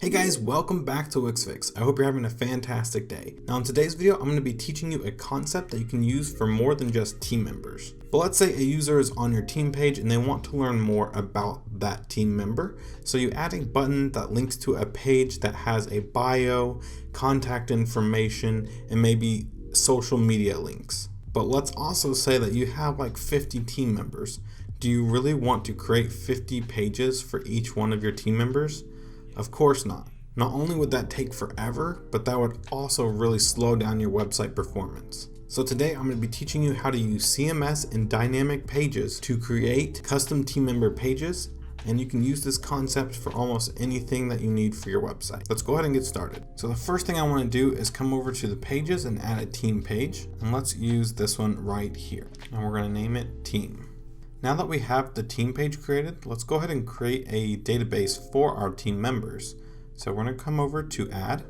Hey guys, welcome back to Wix Fix. I hope you're having a fantastic day. Now in today's video, I'm going to be teaching you a concept that you can use for more than just team members. But let's say a user is on your team page and they want to learn more about that team member. So you add a button that links to a page that has a bio, contact information, and maybe social media links. But let's also say that you have like 50 team members. Do you really want to create 50 pages for each one of your team members? Of course not. Not only would that take forever, but that would also really slow down your website performance. So today I'm going to be teaching you how to use CMS and dynamic pages to create custom team member pages, and you can use this concept for almost anything that you need for your website. Let's go ahead and get started. So the first thing I want to do is come over to the pages and add a team page, and let's use this one right here. And we're going to name it team. Now that we have the team page created, let's go ahead and create a database for our team members. So we're going to come over to add.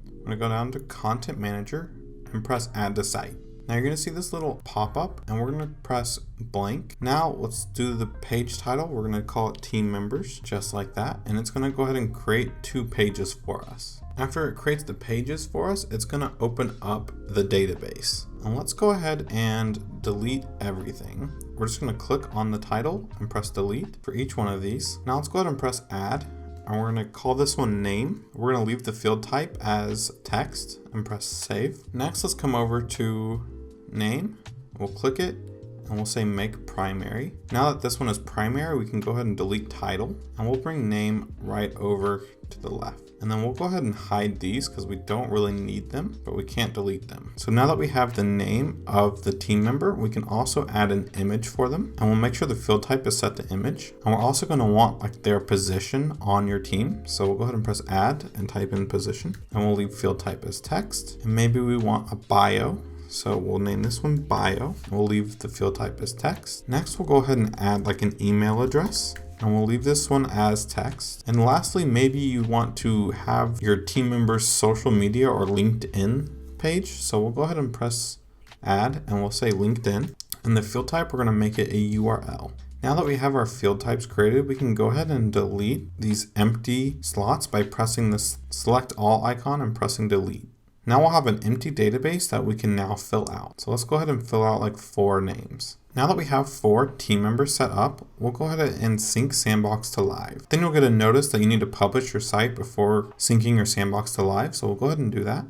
We're going to go down to content manager and press add to site. Now you're going to see this little pop-up and we're going to press blank. Now let's do the page title. We're going to call it team members, just like that. And it's going to go ahead and create 2 pages for us. After it creates the pages for us, it's going to open up the database. And let's go ahead and delete everything. We're just going to click on the title and press delete for each one of these. Now let's go ahead and press add. And we're going to call this one name. We're going to leave the field type as text and press save. Next, let's come over to name. We'll click it and we'll say make primary. Now that this one is primary, we can go ahead and delete title and we'll bring name right over to the left. And then we'll go ahead and hide these because we don't really need them, but we can't delete them. So now that we have the name of the team member, we can also add an image for them. And we'll make sure the field type is set to image. And we're also going to want like their position on your team. So we'll go ahead and press add and type in position. And we'll leave field type as text. And maybe we want a bio. So we'll name this one bio. We'll leave the field type as text. Next, we'll go ahead and add like an email address. And we'll leave this one as text. And lastly, maybe you want to have your team members' social media or LinkedIn page. So we'll go ahead and press add and we'll say LinkedIn. And the field type, we're going to make it a URL. Now that we have our field types created, we can go ahead and delete these empty slots by pressing this select all icon and pressing delete. Now we'll have an empty database that we can now fill out. So let's go ahead and fill out like 4 names. Now that we have 4 team members set up, we'll go ahead and sync Sandbox to live. Then you'll get a notice that you need to publish your site before syncing your Sandbox to live. So we'll go ahead and do that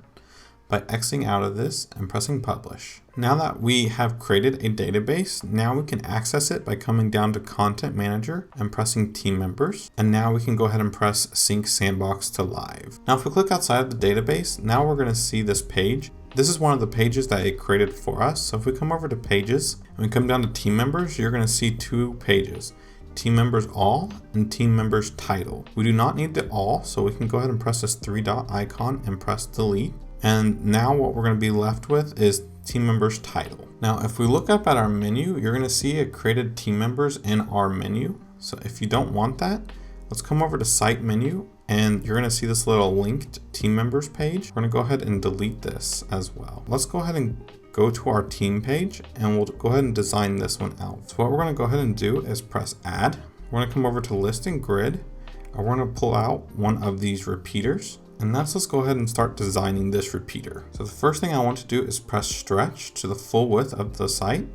by exiting out of this and pressing publish. Now that we have created a database, now we can access it by coming down to Content Manager and pressing Team Members. And now we can go ahead and press Sync Sandbox to Live. Now if we click outside of the database, now we're going to see this page. This is one of the pages that it created for us. So if we come over to pages and we come down to team members, you're going to see 2 pages, team members all and team members title. We do not need the all, so we can go ahead and press this 3-dot icon and press delete. And now what we're going to be left with is team members title. Now, if we look up at our menu, you're going to see it created team members in our menu. So if you don't want that, let's come over to site menu. And you're going to see this little linked team members page. We're going to go ahead and delete this as well. Let's go ahead and go to our team page and we'll go ahead and design this one out. So what we're going to go ahead and do is press add. We're going to come over to list and grid. And we're going to pull out one of these repeaters. And let's go ahead and start designing this repeater. So the first thing I want to do is press stretch to the full width of the site.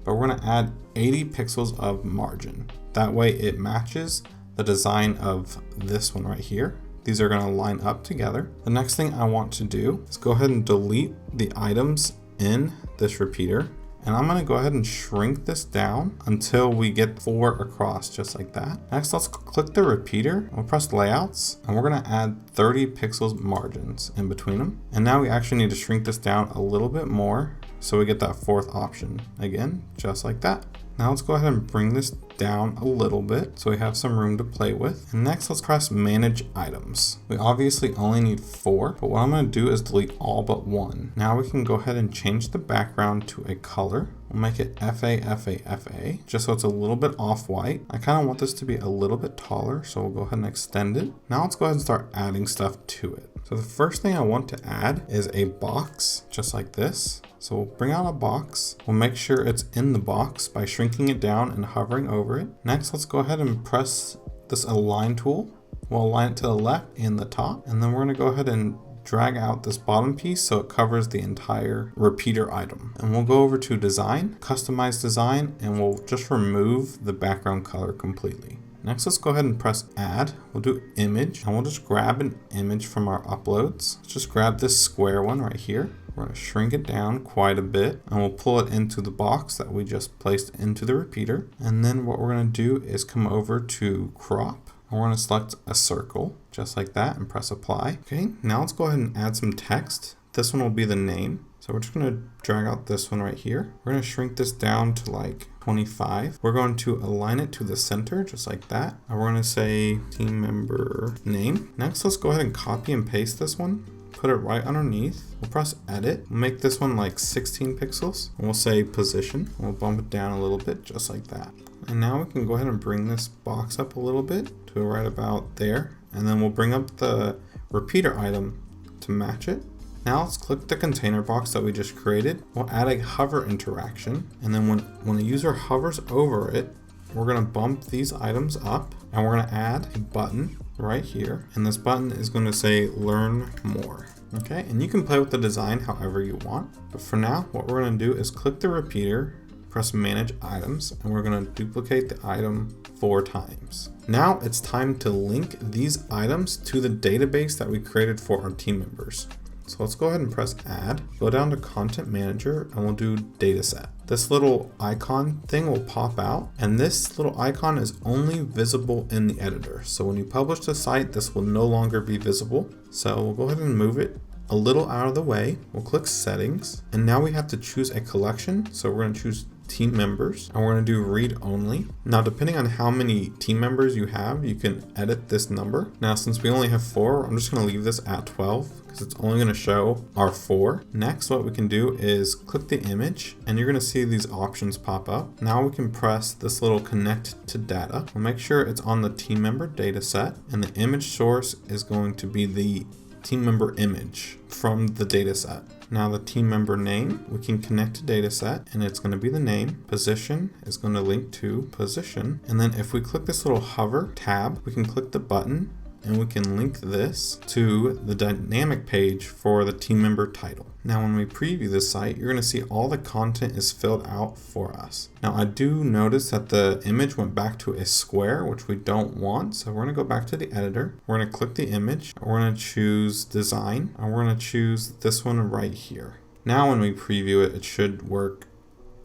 But we're going to add 80 pixels of margin. That way it matches the design of this one right here. These are going to line up together. The next thing I want to do is go ahead and delete the items in this repeater. And I'm going to go ahead and shrink this down until we get 4 across, just like that. Next, let's click the repeater. We'll press layouts and we're going to add 30 pixels margins in between them. And now we actually need to shrink this down a little bit more so we get that 4th option again, just like that. Now let's go ahead and bring this down a little bit so we have some room to play with. And next, let's press manage items. We obviously only need 4, but what I'm going to do is delete all but 1. Now we can go ahead and change the background to a color. We'll make it FA, just so it's a little bit off-white. I kind of want this to be a little bit taller, so we'll go ahead and extend it. Now let's go ahead and start adding stuff to it. So the first thing I want to add is a box just like this. So we'll bring out a box. We'll make sure it's in the box by shrinking it down and hovering over it. Next, let's go ahead and press this align tool. We'll align it to the left and the top, and then we're gonna go ahead and drag out this bottom piece so it covers the entire repeater item. And we'll go over to design, customize design, and we'll just remove the background color completely. Next, let's go ahead and press add. We'll do image, and we'll just grab an image from our uploads. Let's just grab this square one right here. We're gonna shrink it down quite a bit, and we'll pull it into the box that we just placed into the repeater. And then what we're gonna do is come over to crop. We're going to select a circle just like that and press apply. Okay, now let's go ahead and add some text. This one will be the name. So we're just going to drag out this one right here. We're going to shrink this down to like 25. We're going to align it to the center just like that. And we're going to say team member name. Next, let's go ahead and copy and paste this one. Put it right underneath. We'll press edit. We'll make this one like 16 pixels. And we'll say position. We'll bump it down a little bit just like that. And now we can go ahead and bring this box up a little bit to right about there. And then we'll bring up the repeater item to match it. Now let's click the container box that we just created. We'll add a hover interaction. And then when a user hovers over it, we're gonna bump these items up and we're gonna add a button right here. And this button is gonna say learn more. Okay, and you can play with the design however you want. But for now, what we're gonna do is click the repeater, press manage items, and we're going to duplicate the item 4 times. Now it's time to link these items to the database that we created for our team members. So let's go ahead and press add, go down to content manager, and we'll do dataset. This little icon thing will pop out, and this little icon is only visible in the editor. So when you publish the site, this will no longer be visible. So we'll go ahead and move it a little out of the way. We'll click settings, and now we have to choose a collection. So we're going to choose team members, and we're going to do read only. Now, depending on how many team members you have, you can edit this number. Now, since we only have 4, I'm just going to leave this at 12 because it's only going to show our 4. Next, what we can do is click the image, and you're going to see these options pop up. Now we can press this little connect to data. We'll make sure it's on the team member data set, and the image source is going to be the team member image from the data set. Now the team member name, we can connect to data set, and it's going to be the name. Position is going to link to position. And then if we click this little hover tab, we can click the button and we can link this to the dynamic page for the team member title. Now when we preview this site, you're going to see all the content is filled out for us. Now I do notice that the image went back to a square, which we don't want. So we're going to go back to the editor. We're going to click the image. We're going to choose design, and we're going to choose this one right here. Now when we preview it, it should work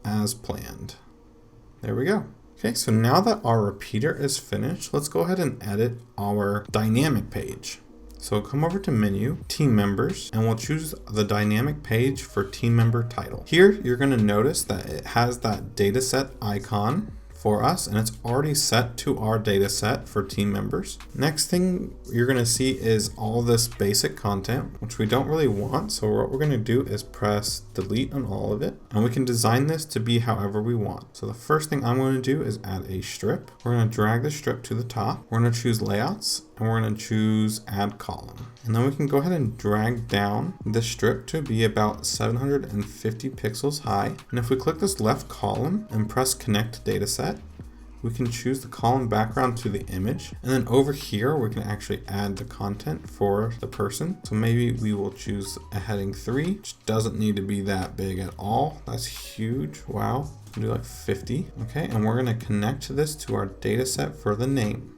as planned. There we go. Okay, so now that our repeater is finished, let's go ahead and edit our dynamic page. So come over to menu, team members, and we'll choose the dynamic page for team member title. Here, you're going to notice that it has that dataset icon for us, and it's already set to our data set for team members. Next thing you're going to see is all this basic content, which we don't really want. So what we're going to do is press delete on all of it, and we can design this to be however we want. So the first thing I'm going to do is add a strip. We're going to drag the strip to the top. We're going to choose layouts, and we're going to choose add column. And then we can go ahead and drag down the strip to be about 750 pixels high. And if we click this left column and press connect dataset, we can choose the column background to the image. And then over here, we can actually add the content for the person. So maybe we will choose a heading 3, which doesn't need to be that big at all. That's huge. Wow. We'll do like 50. Okay. And we're going to connect this to our data set for the name.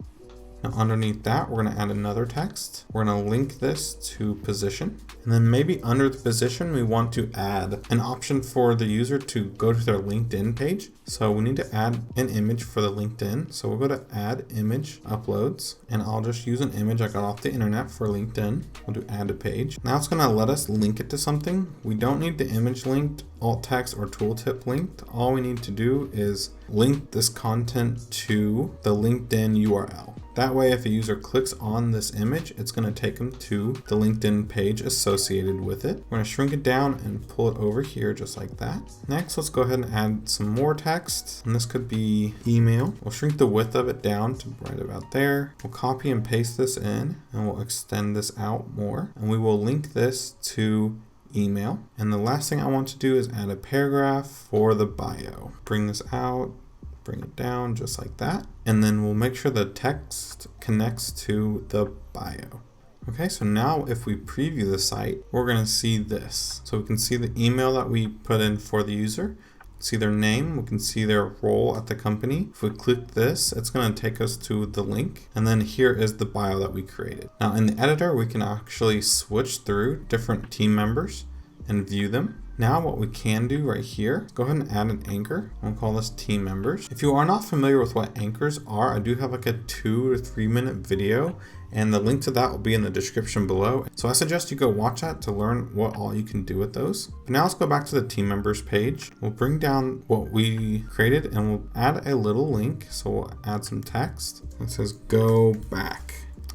Now underneath that, we're going to add another text. We're going to link this to position. And then maybe under the position, we want to add an option for the user to go to their LinkedIn page. So we need to add an image for the LinkedIn. So we'll go to add image uploads, and I'll just use an image I got off the internet for LinkedIn. We'll do add to page. Now it's going to let us link it to something. We don't need the image linked, alt text, or tooltip linked. All we need to do is link this content to the LinkedIn URL. That way, if a user clicks on this image, it's going to take them to the LinkedIn page associated with it. We're going to shrink it down and pull it over here just like that. Next, let's go ahead and add some more text. And this could be email. We'll shrink the width of it down to right about there. We'll copy and paste this in and we'll extend this out more. And we will link this to email. And the last thing I want to do is add a paragraph for the bio. Bring this out. Bring it down just like that. And then we'll make sure the text connects to the bio. Okay, so now if we preview the site, we're going to see this. So we can see the email that we put in for the user, see their name, we can see their role at the company. If we click this, it's going to take us to the link. And then here is the bio that we created. Now in the editor, we can actually switch through different team members and view them. Now what we can do right here, go ahead and add an anchor. We'll call this team members. If you are not familiar with what anchors are, I do have like a 2 to 3 minute video and the link to that will be in the description below. So I suggest you go watch that to learn what all you can do with those. But now let's go back to the team members page. We'll bring down what we created and we'll add a little link. So we'll add some text. It says go back.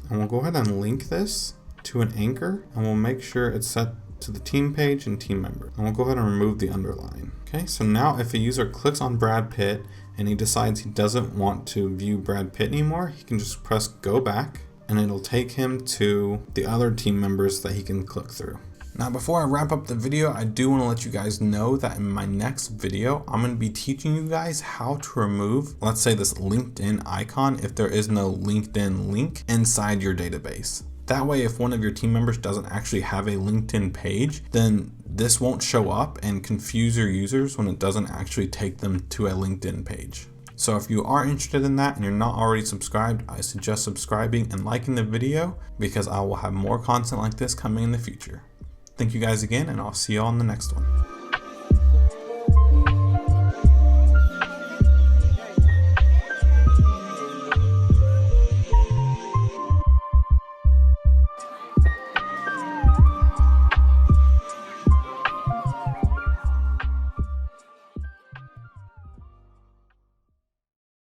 And we'll go ahead and link this to an anchor and we'll make sure it's set to the team page and team member. And we'll go ahead and remove the underline. Okay, so now if a user clicks on Brad Pitt and he decides he doesn't want to view Brad Pitt anymore, he can just press go back and it'll take him to the other team members that he can click through. Now, before I wrap up the video, I do want to let you guys know that in my next video, I'm going to be teaching you guys how to remove, let's say, this LinkedIn icon if there is no LinkedIn link inside your database. That way, if one of your team members doesn't actually have a LinkedIn page, then this won't show up and confuse your users when it doesn't actually take them to a LinkedIn page. So if you are interested in that and you're not already subscribed, I suggest subscribing and liking the video because I will have more content like this coming in the future. Thank you guys again, and I'll see you all in the next one.